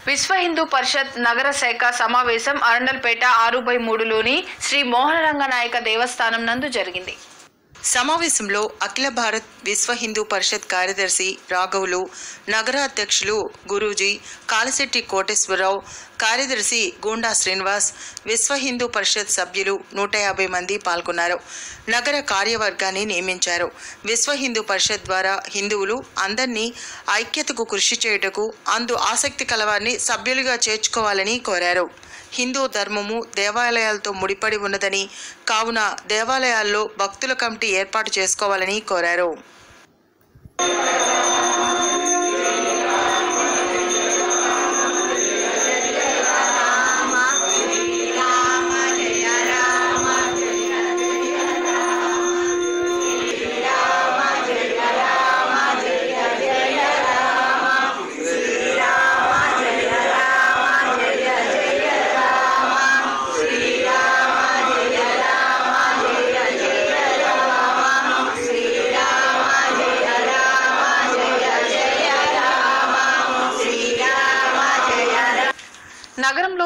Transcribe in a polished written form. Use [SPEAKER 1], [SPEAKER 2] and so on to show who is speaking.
[SPEAKER 1] విశ్వ హిందూ పరిషత్ నగర శాఖ సమావేశం అరండల్పేట 6/3లోని శ్రీ మోహనరంగ నాయక దేవస్థానం నందు జరిగింది.
[SPEAKER 2] సమావేశంలో అఖిల భారత్ విశ్వ హిందూ పరిషత్ కార్యదర్శి రాఘవులు, నగర అధ్యక్షులు గురూజీ కాలశెట్టి కోటేశ్వరరావు, కార్యదర్శి గూండా శ్రీనివాస్, విశ్వ హిందూ పరిషత్ సభ్యులు 150 మంది పాల్గొన్నారు. నగర కార్యవర్గాన్ని నియమించారు. విశ్వ హిందూ పరిషత్ ద్వారా హిందువులు అందరినీ ఐక్యతకు కృషి చేయుటకు అందు ఆసక్తి కలవారిని సభ్యులుగా చేర్చుకోవాలని కోరారు. హిందూ ధర్మము దేవాలయాలతో ముడిపడి ఉన్నదని, కావున దేవాలయాల్లో భక్తుల కమిటీ ఏర్పాటు చేసుకోవాలని కోరారు.
[SPEAKER 1] నగరంలో